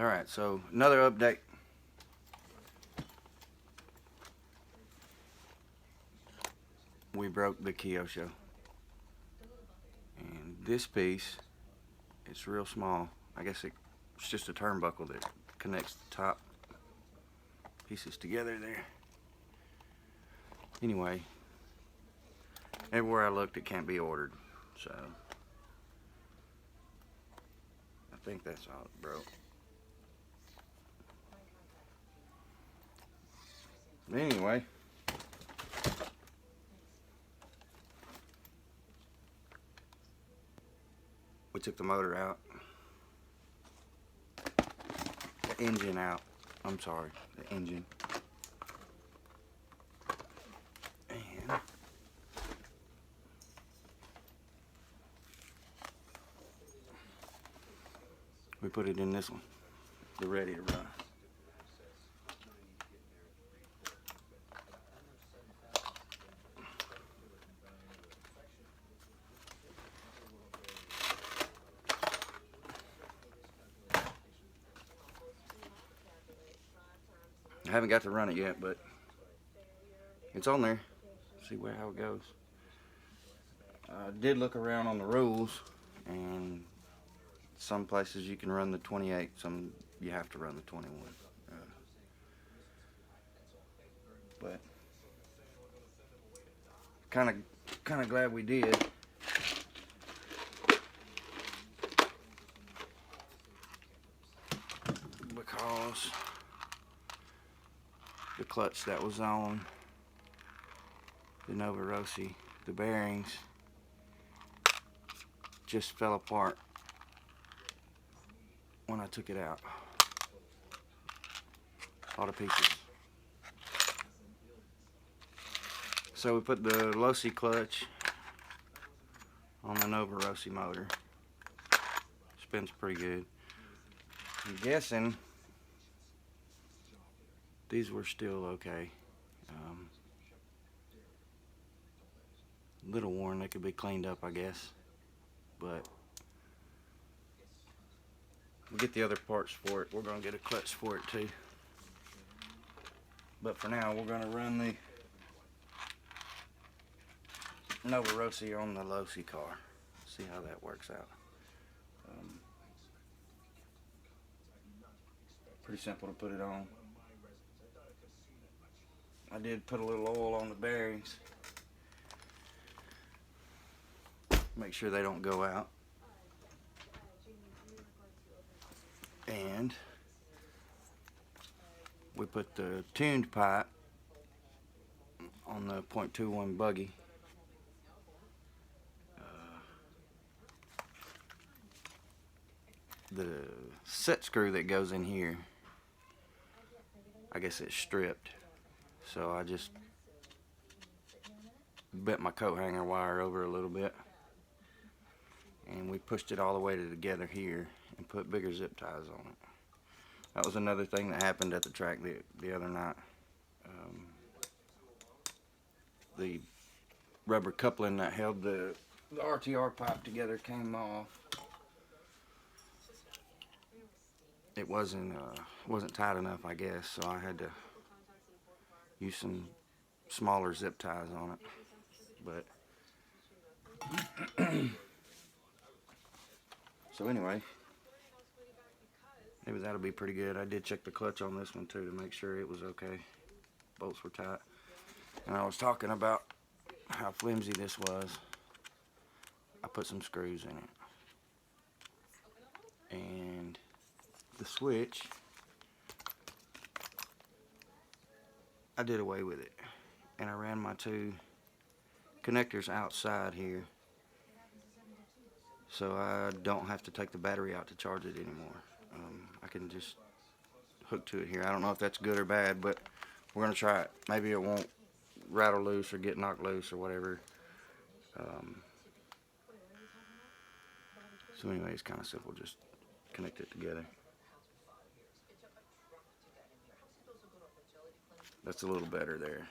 Alright, so another update. We broke the Kyosho. And this piece, it's real small. I guess it's just a turnbuckle that connects the top pieces together there. Anyway, everywhere I looked it can't be ordered. So, I think that's all it broke. Anyway, we took the motor out, the engine out. I'm sorry, the engine. And we put it in this one, the ready to run. I haven't got to run it yet, but it's on there. See how it goes. I did look around on the rules, and some places you can run the 28, some you have to run the 21. But kind of glad we did. Because the clutch that was on the Nova Rossi, the bearings just fell apart when I took it out. All the pieces. So we put the Rossi clutch on the Nova Rossi motor. Spins pretty good. I'm guessing these were still okay. Little worn, they could be cleaned up, I guess. But we'll get the other parts for it. We're gonna get a clutch for it too. But for now, we're gonna run the Nova Rossi on the Rossi car. See how that works out. Pretty simple to put it on. I did put a little oil on the bearings. Make sure they don't go out. And we put the tuned pipe on the .21 buggy. The set screw that goes in here, I guess it's stripped. So I just bent my coat hanger wire over a little bit. And we pushed it all the way together here and put bigger zip ties on it. That was another thing that happened at the track the other night. The rubber coupling that held the RTR pipe together came off. It wasn't tight enough, I guess, so I had to use some smaller zip ties on it. But so anyway, maybe that'll be pretty good. I did check the clutch on this one too to make sure it was okay. Bolts were tight. And I was talking about how flimsy this was. I put some screws in it. And the switch, I did away with it. And I ran my two connectors outside here. So I don't have to take the battery out to charge it anymore. I can just hook to it here. I don't know if that's good or bad, but we're going to try it. Maybe it won't rattle loose or get knocked loose or whatever. So anyway, it's kind of simple. Just connect it together. That's a little better there.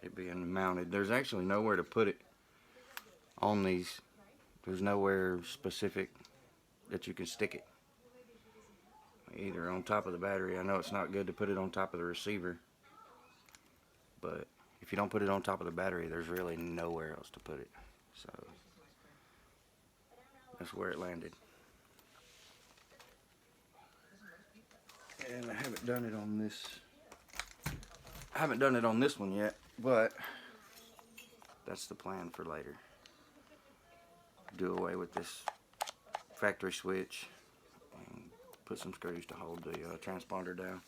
It being mounted. There's actually nowhere to put it on these. There's nowhere specific that you can stick it. either on top of the battery. I know it's not good to put it on top of the receiver, but if you don't put it on top of the battery, there's really nowhere else to put it. So that's where it landed. And I haven't done it on this. I haven't done it on this one yet, but that's the plan for later. Do away with this factory switch and put some screws to hold the transponder down.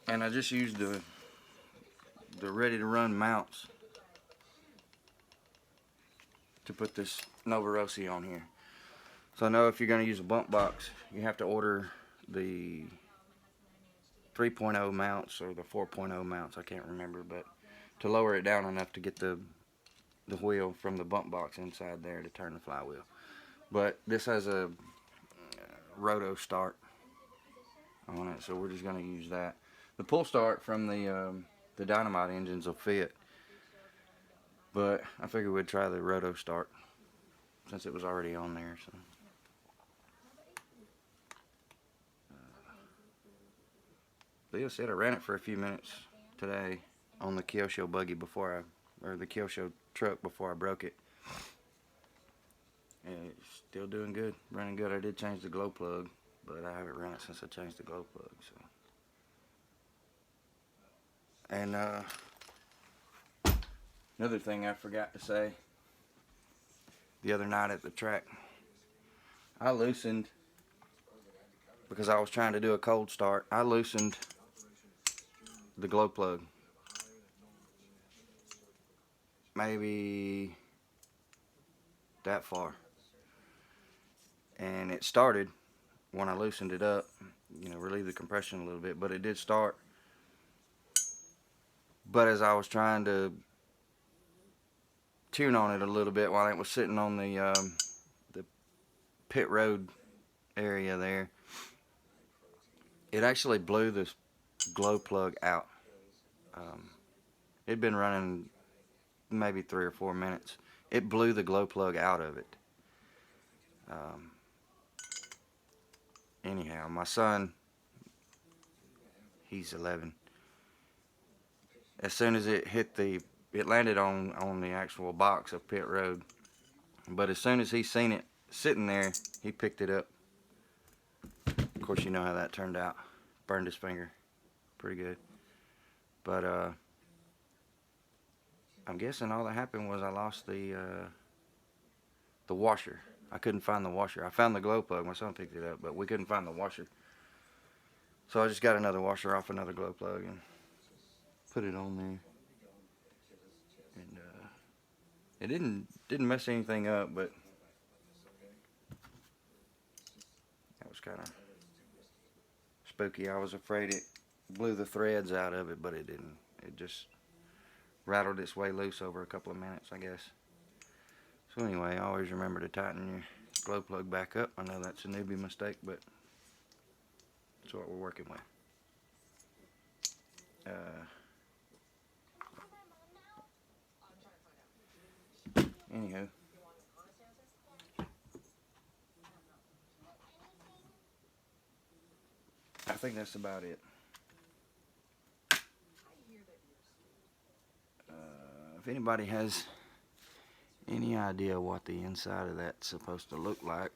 And I just used the ready to run mounts to put this Nova Rossi on here. So I know if you're going to use a bump box, you have to order the 3.0 mounts or the 4.0 mounts, I can't remember, but to lower it down enough to get the wheel from the bump box inside there to turn the flywheel. But this has a roto start on it, so we're just going to use that. The pull start from the Dynamite engines will fit, but I figured we'd try the roto start since it was already on there. So. Leo said I ran it for a few minutes today on the Kyosho buggy or the Kyosho truck before I broke it. And it's still doing good, running good. I did change the glow plug, but I haven't run it since I changed the glow plug. So. And another thing I forgot to say the other night at the track, I loosened, because I was trying to do a cold start, I loosened the glow plug maybe that far, and it started when I loosened it up, relieved the compression a little bit, but it did start. But as I was trying to tune on it a little bit while it was sitting on the pit road area there, it actually blew this glow plug out. It'd been running maybe 3 or 4 minutes. It blew the glow plug out of it. Anyhow, my son, he's 11. As soon as it hit it landed on the actual box of pit road. But as soon as he seen it sitting there, he picked it up. Of course, you know how that turned out. Burned his finger pretty good. But I'm guessing all that happened was I lost the washer. I couldn't find the washer. I found the glow plug. My son picked it up, but we couldn't find the washer. So I just got another washer off another glow plug and put it on there. And it didn't mess anything up, but that was kind of spooky. I was afraid it blew the threads out of it, but it didn't. It just rattled its way loose over a couple of minutes, I guess. So anyway, always remember to tighten your glow plug back up. I know that's a newbie mistake, but that's what we're working with. Anywho, I think that's about it. If anybody has any idea what the inside of that's supposed to look like,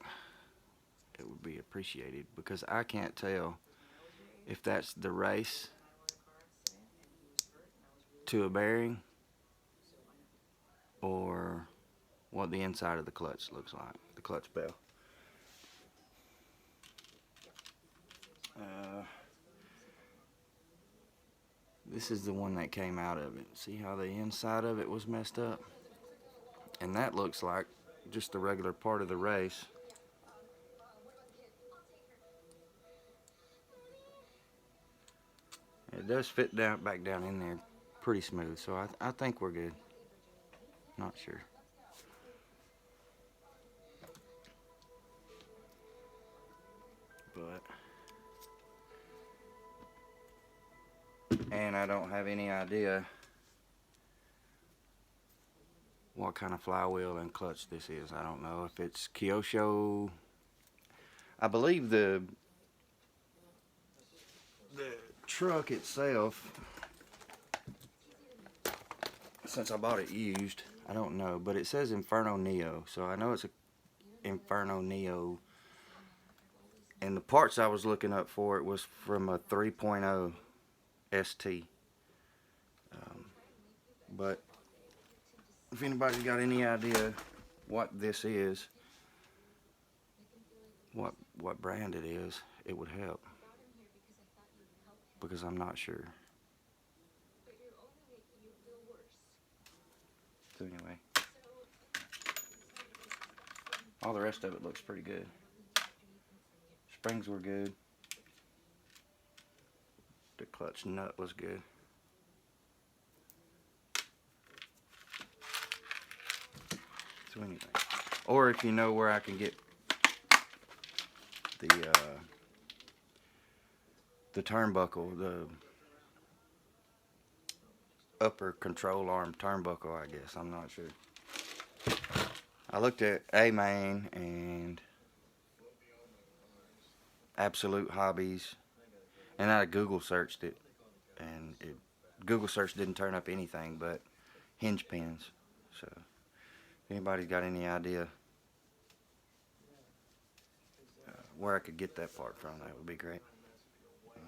it would be appreciated, because I can't tell if that's the race to a bearing or what the inside of the clutch looks like, the clutch bell. This is the one that came out of it. See how the inside of it was messed up? And that looks like just the regular part of the race. It does fit back down in there pretty smooth, so I think we're good. Not sure. And I don't have any idea what kind of flywheel and clutch this is. I don't know if it's Kyosho. I believe the truck itself, since I bought it used, I don't know, but it says Inferno Neo, so I know it's a Inferno Neo. And the parts I was looking up for it was from a 3.0 ST. But if anybody's got any idea what this is, what brand it is, it would help, because I'm not sure. So anyway, all the rest of it looks pretty good. Springs were good. The clutch nut was good. So anyway, or if you know where I can get the turnbuckle, the upper control arm turnbuckle, I guess, I'm not sure. I looked at A-Main and Absolute Hobbies, and I Google searched it, and Google search didn't turn up anything but hinge pins. So if anybody's got any idea where I could get that part from, that would be great. I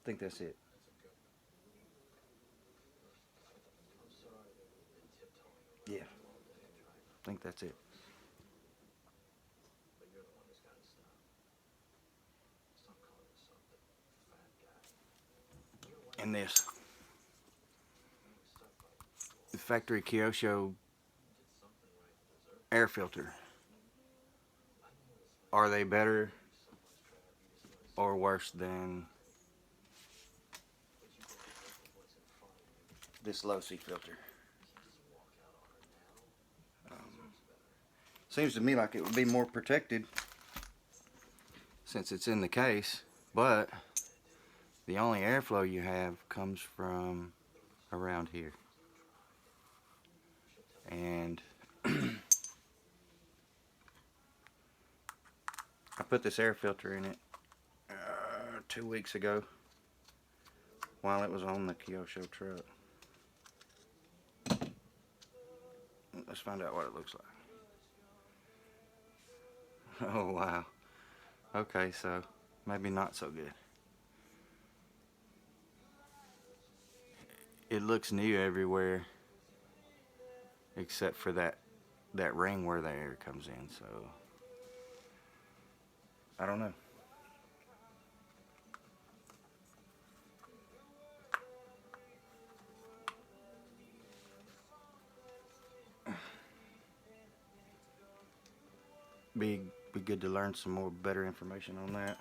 think that's it. Yeah, I think that's it. And this, the factory Kyosho air filter. Are they better or worse than this low-C filter? Seems to me like it would be more protected since it's in the case, but the only airflow you have comes from around here. And I put this air filter in it 2 weeks ago while it was on the Kyosho truck. Let's find out what it looks like. Oh wow. Okay, so maybe not so good. It looks new everywhere except for that ring where the air comes in, so I don't know. Be good to learn some more better information on that.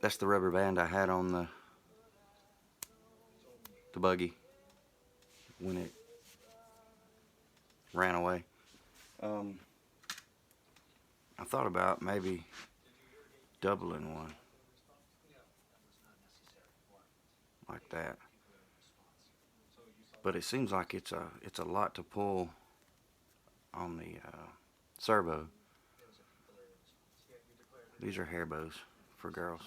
That's the rubber band I had on the buggy when it ran away. I thought about maybe doubling one like that, but it seems like it's a lot to pull on the servo. These are hair bows for girls,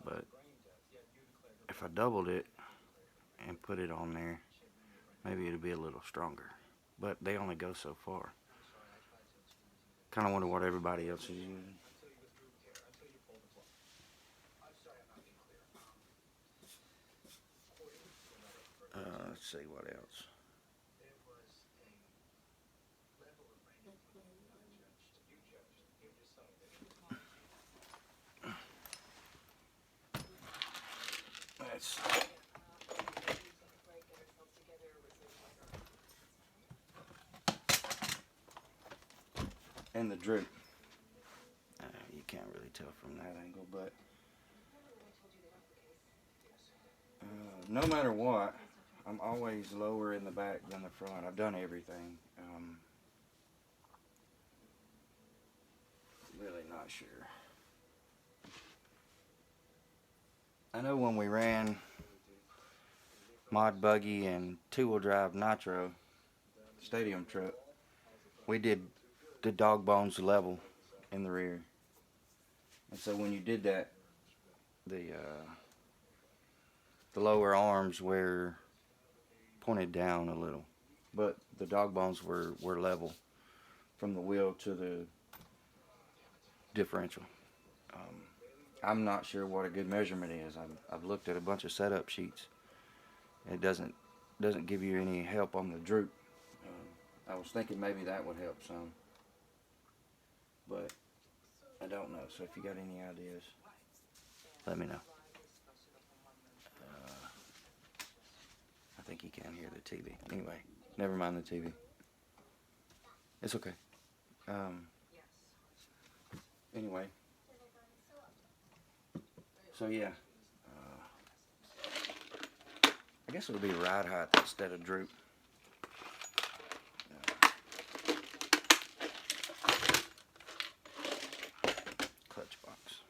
but if I doubled it and put it on there, maybe it'd be a little stronger, but they only go so far. Kind of wonder what everybody else is using. Let's see what else. Let's and the drip. You can't really tell from that angle, but no matter what, I'm always lower in the back than the front. I've done everything. Really not sure. I know when we ran mod buggy and two-wheel drive Nitro stadium truck, we did the dog bones level in the rear, and so when you did that, the lower arms were pointed down a little, but the dog bones were level from the wheel to the differential. I'm not sure what a good measurement is. I've looked at a bunch of setup sheets. It doesn't give you any help on the droop. I was thinking maybe that would help some, but I don't know. So if you got any ideas, let me know. I think you can hear the TV. Anyway, never mind the TV. It's okay. Anyway. So yeah, I guess it would be ride height instead of droop. Clutch box.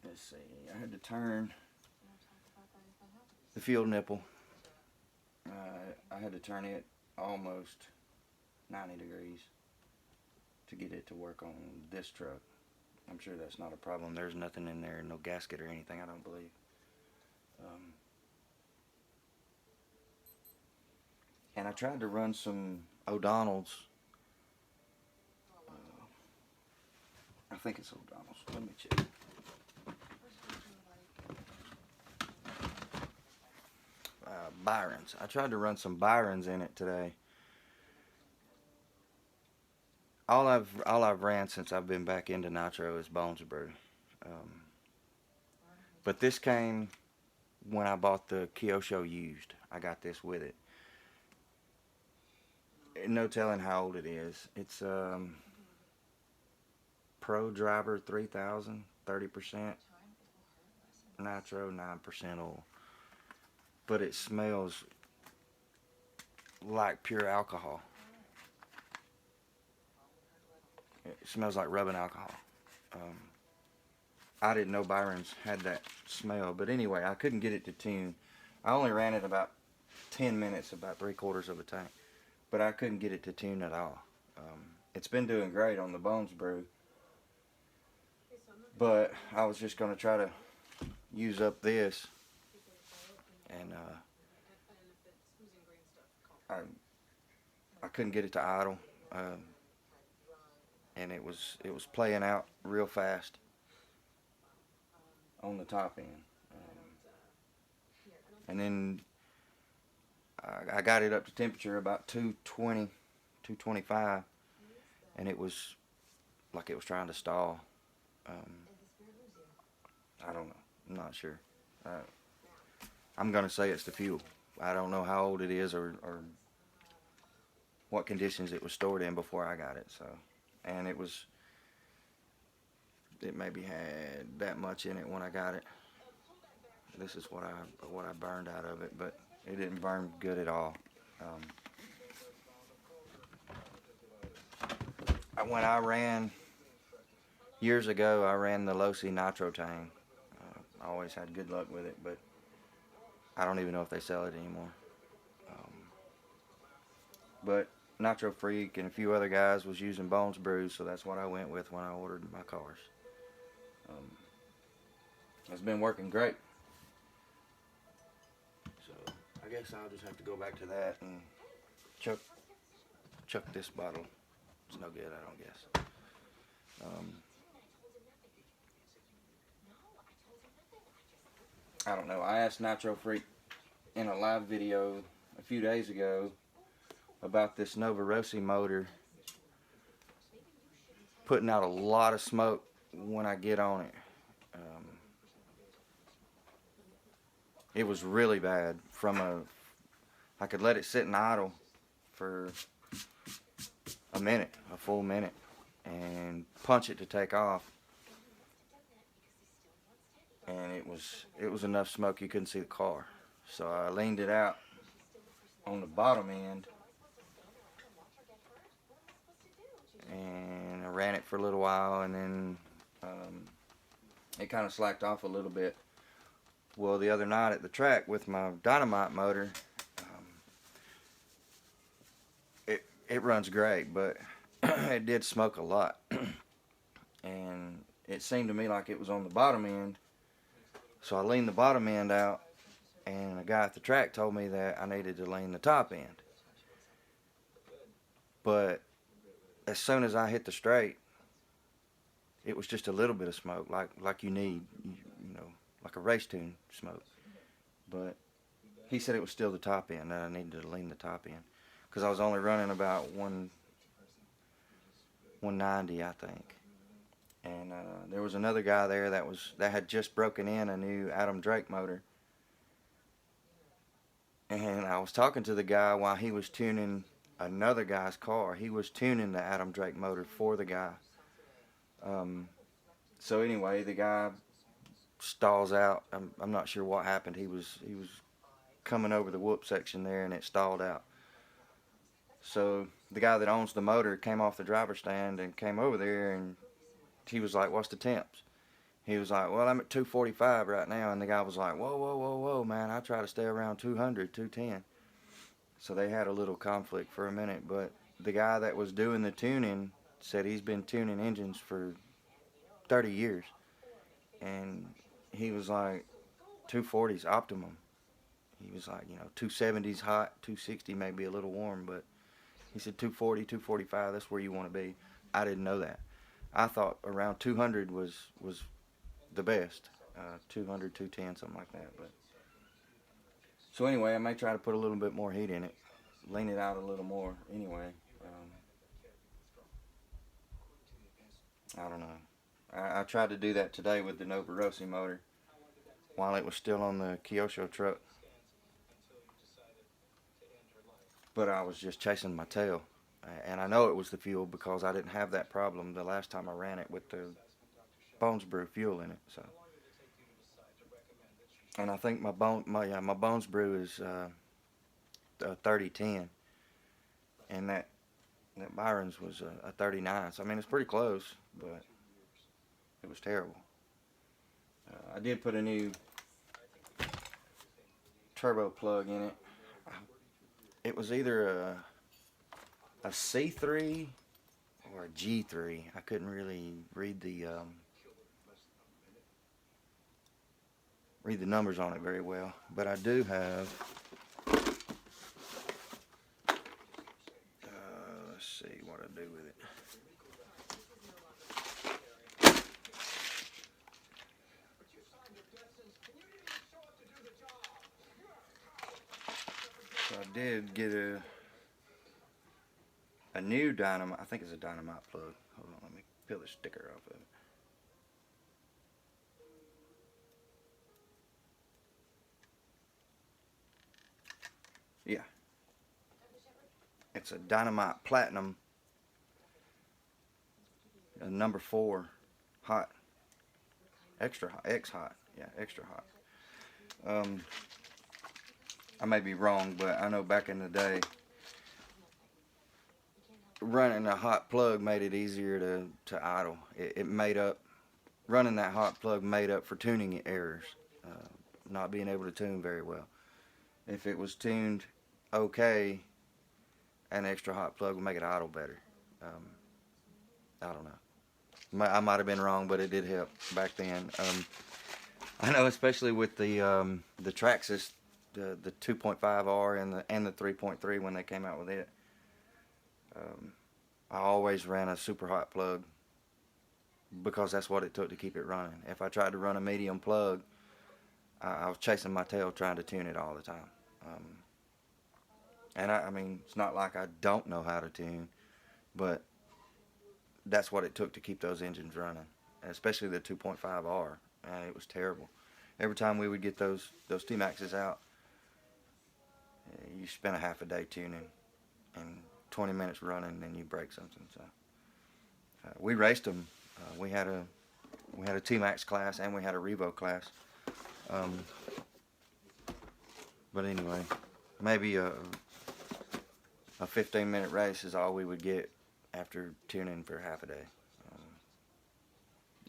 Let's see, I had to turn the field nipple. I had to turn it almost 90 degrees to get it to work on this truck. I'm sure that's not a problem. There's nothing in there, no gasket or anything, I don't believe. And I tried to run some O'Donnell's. I think it's O'Donnell's. Let me check. Byron's. I tried to run some Byron's in it today. All I've ran since I've been back into Nitro is Bones Brew. But this came when I bought the Kyosho used. I got this with it. No telling how old it is. It's Pro Driver 3000, 30% Nitro, 9% oil. But it smells like pure alcohol. It smells like rubbing alcohol. I didn't know Byron's had that smell, but anyway, I couldn't get it to tune. I only ran it about 10 minutes, about 3/4 of a tank, but I couldn't get it to tune at all. It's been doing great on the Bones Brew, but I was just going to try to use up this, and I couldn't get it to idle. And it was playing out real fast on the top end, and then I got it up to temperature about 220, 225, and it was like it was trying to stall. I don't know. I'm not sure. I'm gonna say it's the fuel. I don't know how old it is or what conditions it was stored in before I got it. So. And it maybe had that much in it when I got it. This is what I burned out of it, but it didn't burn good at all. When I ran years ago, I ran the Losi Nitro Tang. I always had good luck with it, but I don't even know if they sell it anymore. But Nitro Freak and a few other guys was using Bones Brew, so that's what I went with when I ordered my cars. It's been working great. So I guess I'll just have to go back to that and chuck this bottle. It's no good, I don't guess. I don't know. I asked Nitro Freak in a live video a few days ago about this Nova Rossi motor putting out a lot of smoke when I get on it. It was really bad. I could let it sit in idle for a full minute, and punch it to take off. And it was enough smoke you couldn't see the car. So I leaned it out on the bottom end, and I ran it for a little while, and then it kind of slacked off a little bit. Well, the other night at the track with my dynamite motor, it runs great, but it did smoke a lot. And it seemed to me like it was on the bottom end. So I leaned the bottom end out, and a guy at the track told me that I needed to lean the top end. But as soon as I hit the straight, it was just a little bit of smoke, like you need, you know, like a race tune smoke. But he said it was still the top end, that I needed to lean the top end, because I was only running about 190, I think. And there was another guy there that had just broken in a new Adam Drake motor. And I was talking to the guy while he was tuning another guy's car. He was tuning the Adam Drake motor for the guy. So anyway, the guy stalls out. I'm not sure what happened. He was coming over the whoop section there, and it stalled out. So the guy that owns the motor came off the driver's stand and came over there, and he was like, "What's the temps?" He was like, "Well, I'm at 245 right now." And the guy was like, "Whoa, whoa, whoa, whoa, man, I try to stay around 200, 210. So they had a little conflict for a minute, but the guy that was doing the tuning said he's been tuning engines for 30 years. And he was like, 240's optimum. He was like, 270's hot, 260 may be a little warm, but he said 240, 245, that's where you want to be. I didn't know that. I thought around 200 was the best. 200, 210, something like that. But so anyway, I may try to put a little bit more heat in it, lean it out a little more. Anyway, I don't know. I tried to do that today with the Novarossi motor while it was still on the Kyosho truck, but I was just chasing my tail. And I know it was the fuel because I didn't have that problem the last time I ran it with the Bones Brew fuel in it. So, and I think my Bones Brew is 3010, and that Byron's was a 39. So I mean, it's pretty close, but it was terrible. I did put a new turbo plug in it. It was either a C3 or a G3. I couldn't really read the numbers on it very well, but I do have. Let's see what I do with it. So I did get a new dynamite. I think it's a dynamite plug. Hold on, let me peel the sticker off of it. Yeah. It's a Dynamite Platinum, number 4, hot, extra hot, X hot, yeah, extra hot. I may be wrong, but I know back in the day, running a hot plug made it easier to idle. It made up, running that hot plug made up for tuning errors, not being able to tune very well. If it was tuned okay, an extra hot plug would make it idle better. I don't know. I might have been wrong, but it did help back then. I know, especially with the Traxxas, the 2.5R and the 3.3 when they came out with it. I always ran a super hot plug because that's what it took to keep it running. If I tried to run a medium plug, I was chasing my tail trying to tune it all the time. And I mean, it's not like I don't know how to tune, but that's what it took to keep those engines running, especially the 2.5R. It was terrible. Every time we would get those T-Maxes out, you spent a half a day tuning and 20 minutes running, and then you break something. So we raced them. We had a T-Max class and we had a Revo class. But anyway, maybe a 15-minute race is all we would get after tuning for half a day.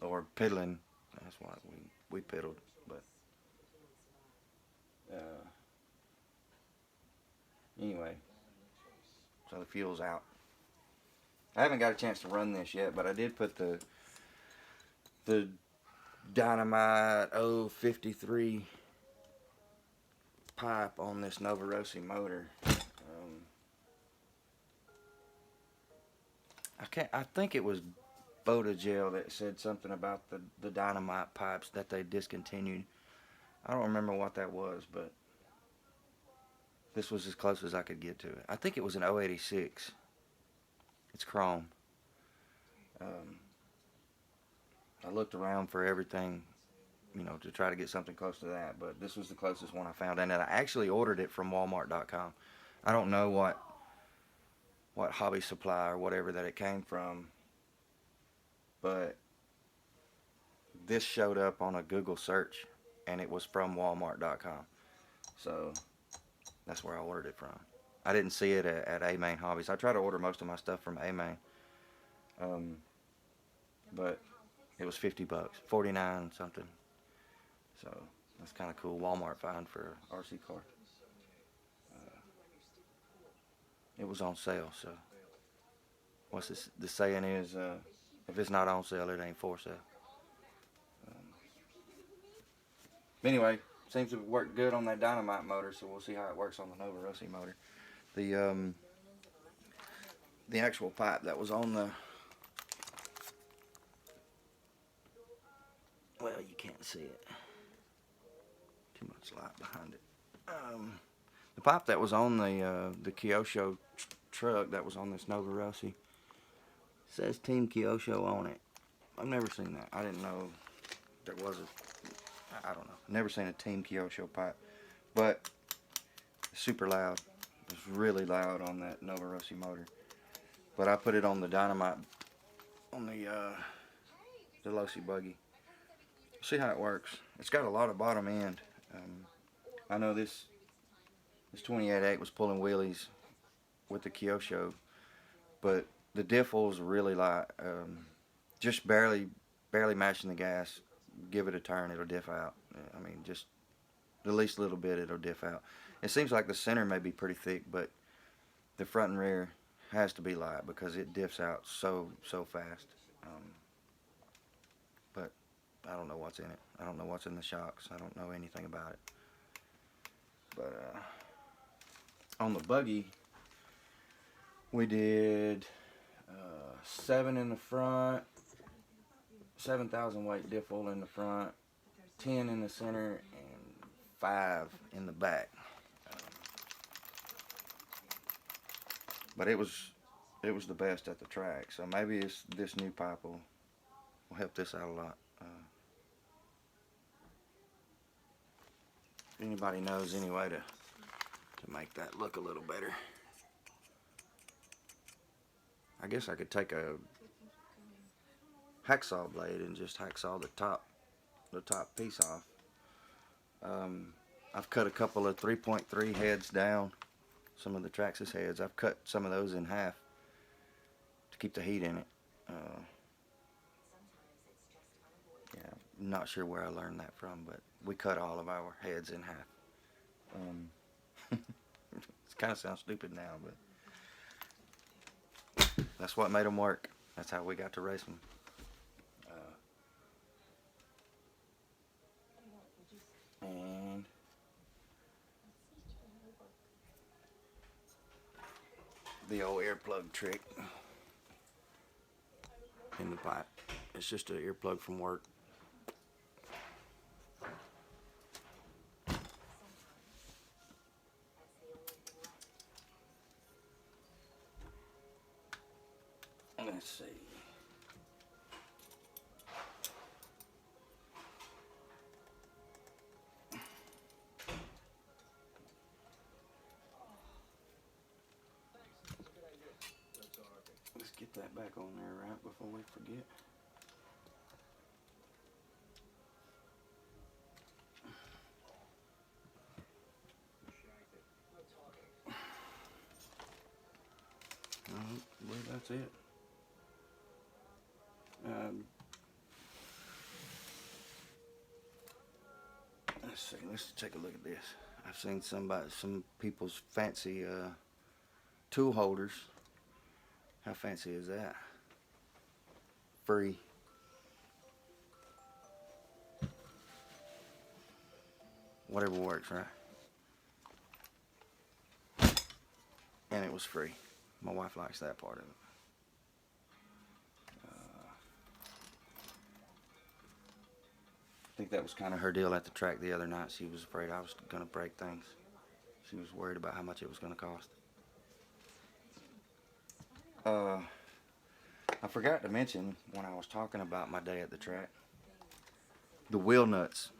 Or piddling. That's what we piddled. But anyway, so the fuel's out. I haven't got a chance to run this yet, but I did put the Dynamite 053 pipe on this Novarossi motor. I think it was Gel that said something about the Dynamite pipes that they discontinued. I don't remember what that was, but this was as close as I could get to it. I think it was an 086. It's chrome. I looked around for everything, you know, to try to get something close to that, but this was the closest one I found, and I actually ordered it from Walmart.com. I don't know what hobby supply or whatever that it came from, but this showed up on a Google search, and it was from Walmart.com. So that's where I ordered it from. I didn't see it at A-Main Hobbies. I try to order most of my stuff from A-Main, but it was $50, $49 something. So that's kind of cool. Walmart find for an RC car. It was on sale, so what's this? The saying is, if it's not on sale, it ain't for sale. Anyway, seems to work good on that Dynamite motor, so we'll see how it works on the Novarossi motor. The actual pipe that was on the, well, you can't see it. Too much light behind it. The pipe that was on the Kyosho truck that was on this Novarossi says Team Kyosho on it. I've never seen that. I didn't know there was a, I don't know. Never seen a Team Kyosho pipe, but it's super loud. It's really loud on that Novarossi motor. But I put it on the Dynamite, on the Losi buggy. See how it works. It's got a lot of bottom end. I know this 28.8 was pulling wheelies with the Kyosho, but the diff's really light. Just barely mashing the gas, give it a turn, it'll diff out. I mean, just the least little bit, it'll diff out. It seems like the center may be pretty thick, but the front and rear has to be light because it diffs out so fast. But I don't know what's in it. I don't know what's in the shocks. I don't know anything about it. But on the buggy, we did 7 in the front, 7,000 weight diffle in the front, 10 in the center, and 5 in the back. But it was the best at the track, so maybe this new pipe will help this out a lot. If anybody knows any way to make that look a little better, I guess I could take a hacksaw blade and just hacksaw the top piece off. I've cut a couple of 3.3 heads down, some of the Traxxas heads. I've cut some of those in half to keep the heat in it. Yeah, I'm not sure where I learned that from, but we cut all of our heads in half. It kind of sounds stupid now, but that's what made them work. That's how we got to race them. And the old earplug trick in the pipe. It's just an earplug from work. Let's see. Put that back on there right before we forget. I believe that's it. Let's see. Let's take a look at this. I've seen some people's fancy tool holders. How fancy is that? Free. Whatever works, right? And it was free. My wife likes that part of it. I think that was kind of her deal at the track the other night. She was afraid I was going to break things. She was worried about how much it was going to cost. I forgot to mention when I was talking about my day at the track, the wheel nuts.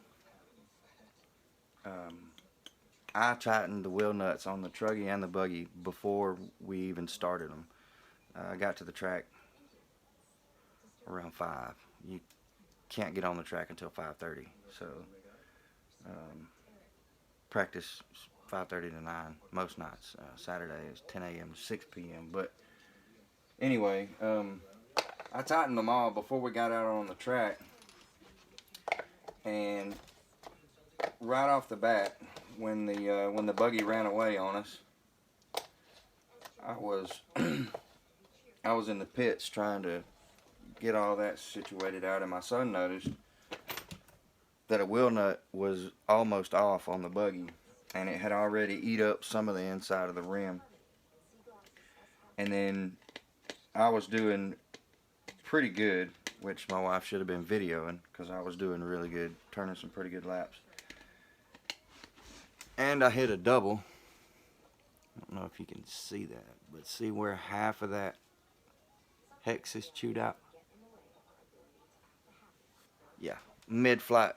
I tightened the wheel nuts on the truggy and the buggy before we even started them. I got to the track around 5. You can't get on the track until 5:30, so practice 5:30 to 9 most nights. Saturday is 10 a.m. to 6 p.m. But anyway, I tightened them all before we got out on the track, and right off the bat, when the buggy ran away on us, I was I was in the pits trying to get all that situated out, and my son noticed that a wheel nut was almost off on the buggy, and it had already eat up some of the inside of the rim. And then I was doing pretty good, which my wife should have been videoing because I was doing really good, turning some pretty good laps. And I hit a double. I don't know if you can see that, but see where half of that hex is chewed out? Yeah, mid-flight,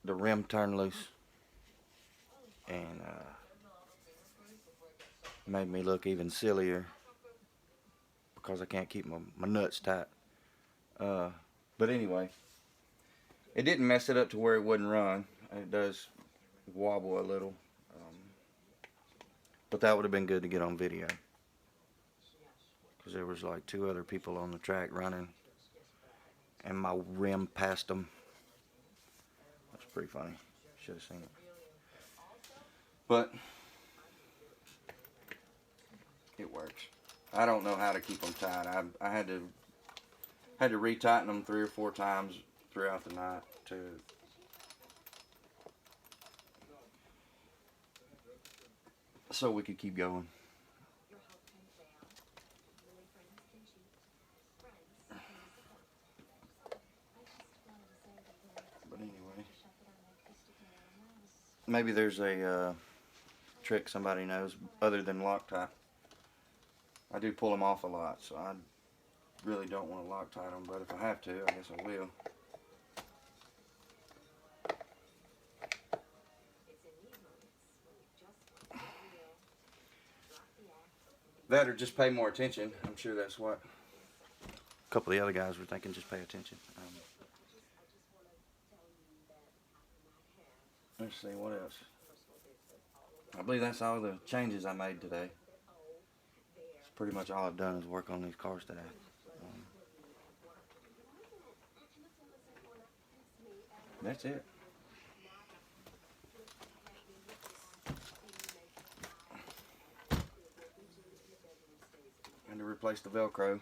the rim turned loose, and made me look even sillier because I can't keep my nuts tight. But anyway, it didn't mess it up to where it wouldn't run. It does wobble a little, but that would have been good to get on video because there was like 2 other people on the track running, and my rim passed them. That's pretty funny. Should have seen it. But it works. I don't know how to keep them tight. I had to retighten them 3 or 4 times throughout the night so we could keep going. But anyway, maybe there's a trick somebody knows other than Loctite. I do pull them off a lot, so I really don't want to Loctite them, but if I have to, I guess I will. That or just pay more attention. I'm sure that's what a couple of the other guys were thinking, just pay attention. Let's see, what else? I believe that's all the changes I made today. That's pretty much all I've done is work on these cars today. That's it. And to replace the Velcro.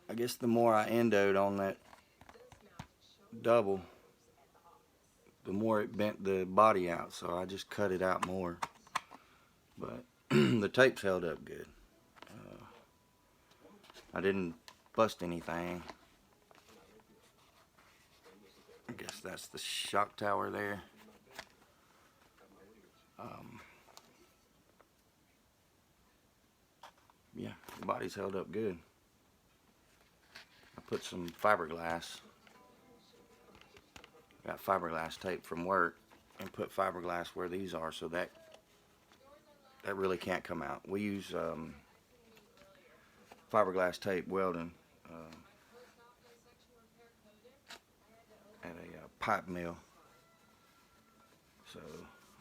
I guess the more I endoed on that double, the more it bent the body out, so I just cut it out more. But the tape's held up good. I didn't bust anything. I guess that's the shock tower there. Yeah, the body's held up good. I put some fiberglass. Got fiberglass tape from work and put fiberglass where these are, so that really can't come out. We use fiberglass tape welding at a pipe mill. So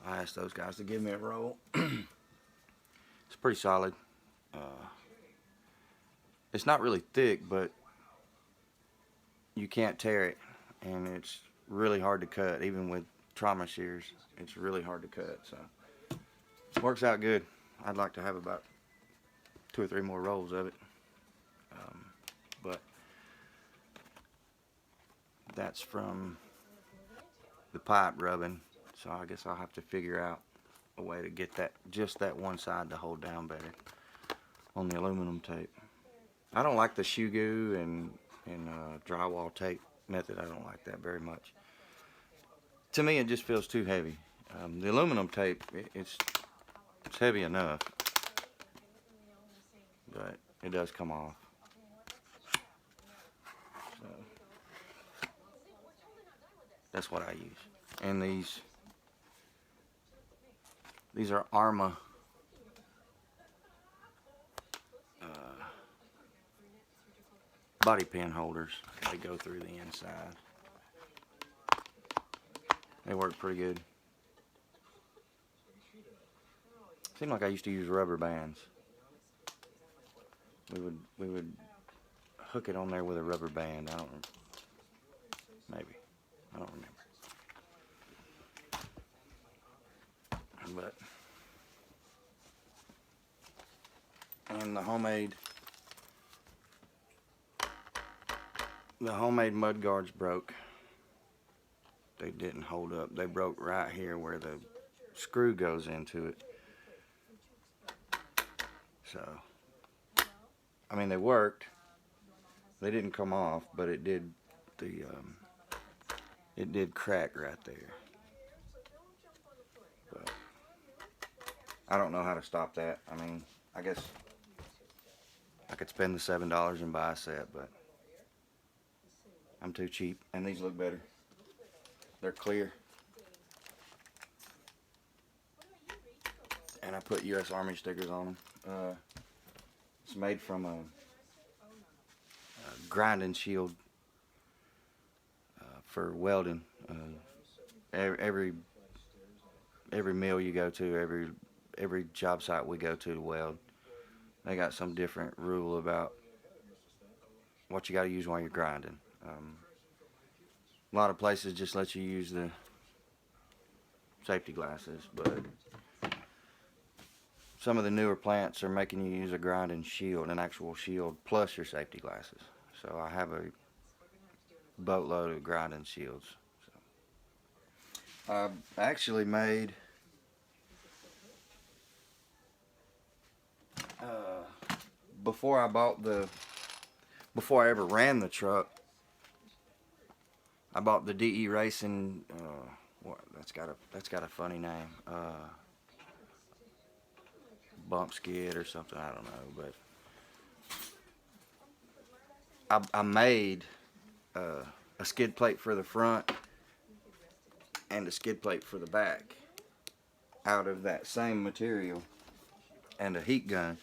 I asked those guys to give me a roll. It's pretty solid. It's not really thick, but you can't tear it, and it's really hard to cut. Even with trauma shears, it's really hard to cut. So it works out good. I'd like to have about 2 or 3 more rolls of it, but that's from the pipe rubbing. So I guess I'll have to figure out a way to get that, just that one side, to hold down better on the aluminum tape. I don't like the shoe goo and drywall tape method. I don't like that very much. To me, it just feels too heavy. The aluminum tape, it's heavy enough, but it does come off. So that's what I use. And these are Arma body pin holders. They go through the inside. They work pretty good. Seemed like I used to use rubber bands. We would hook it on there with a rubber band. I don't remember. But and the homemade mud guards broke. They didn't hold up. They broke right here where the screw goes into it. So, I mean, they worked. They didn't come off, but it did crack right there. But I don't know how to stop that. I mean, I guess I could spend the $7 and buy a set, but I'm too cheap. And these look better. They're clear. And I put U.S. Army stickers on them. It's made from a grinding shield for welding. Every mill you go to, every job site we go to weld, they got some different rule about what you got to use while you're grinding. A lot of places just let you use the safety glasses, but some of the newer plants are making you use a grinding shield, an actual shield, plus your safety glasses. So I have a boatload of grinding shields. So I actually made before I ever ran the truck, I bought the DE Racing. That's got a funny name. Bump skid or something. I don't know, but I made a skid plate for the front and a skid plate for the back out of that same material and a heat gun.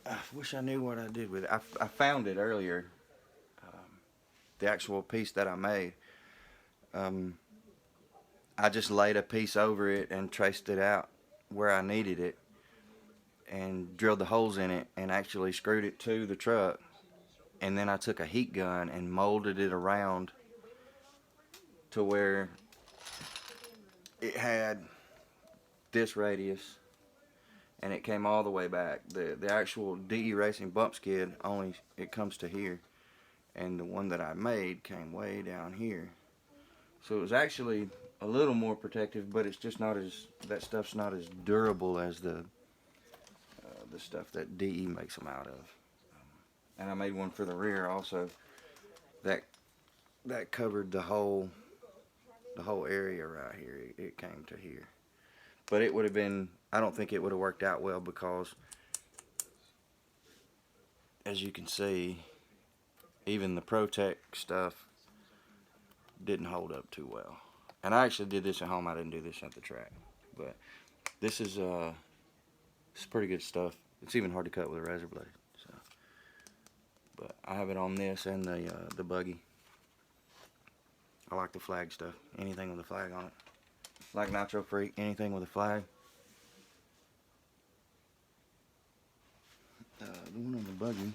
I wish I knew what I did with it. I found it earlier. The actual piece that I made. I just laid a piece over it and traced it out where I needed it and drilled the holes in it and actually screwed it to the truck, and then I took a heat gun and molded it around to where it had this radius and it came all the way back. The actual DE Racing bump skid, only it comes to here, and the one that I made came way down here. So it was actually a little more protective, but it's just not as, that stuff's not as durable as the stuff that DE makes them out of. And I made one for the rear also that covered the whole area right here. It came to here, but it would have been, I don't think it would have worked out well, because as you can see, even the Protect stuff, didn't hold up too well. And I actually did this at home. I didn't do this at the track. But this is it's pretty good stuff. It's even hard to cut with a razor blade. So, but I have it on this and the buggy. I like the flag stuff. Anything with a flag on it. Like Nitro Freak, anything with a flag. The one on the buggy.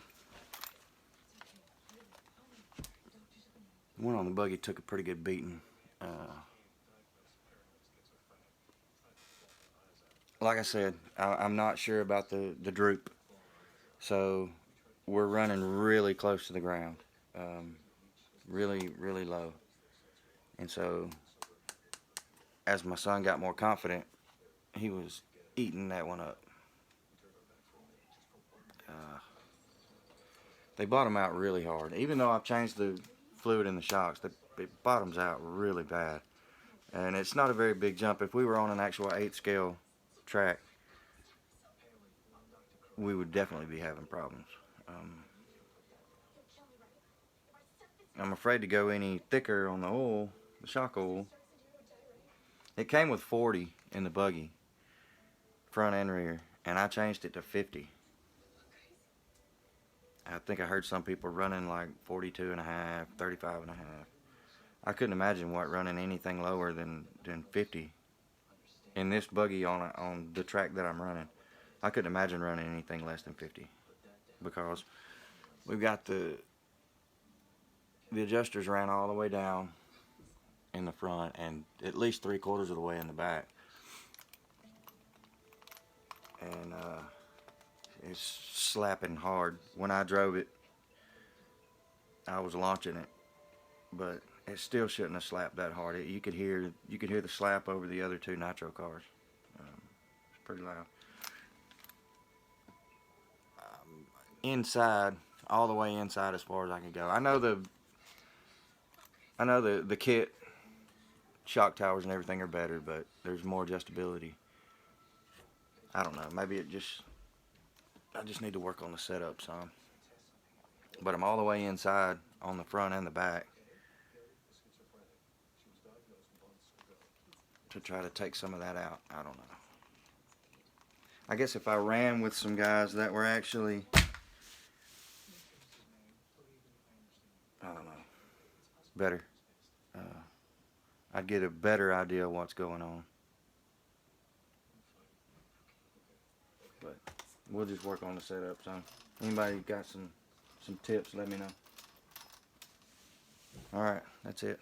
The one on the buggy took a pretty good beating. Like I said, I'm not sure about the droop. So we're running really close to the ground. Really, really low. And so as my son got more confident, he was eating that one up. They bottom out really hard. Even though I've changed the fluid in the shocks, it bottoms out really bad. And it's not a very big jump. If we were on an actual 8 scale track, we would definitely be having problems. I'm afraid to go any thicker on the oil, the shock oil. It came with 40 in the buggy, front and rear, and I changed it to 50. I think I heard some people running like 42 and a half, 35 and a half. I couldn't imagine running anything lower than 50 in this buggy on the track that I'm running. I couldn't imagine running anything less than 50 because we've got the adjusters ran all the way down in the front and at least 3/4 of the way in the back. And it's slapping hard. When I drove it, I was launching it, but it still shouldn't have slapped that hard. You could hear the slap over the other 2 Nitro cars. It's pretty loud. Inside, all the way inside as far as I can go. I know the kit shock towers and everything are better, but there's more adjustability. I don't know. Maybe I just need to work on the setup some. But I'm all the way inside on the front and the back to try to take some of that out. I don't know. I guess if I ran with some guys that were actually, I don't know, better, I'd get a better idea of what's going on. But we'll just work on the setup some. Anybody got some tips, let me know. Alright, that's it.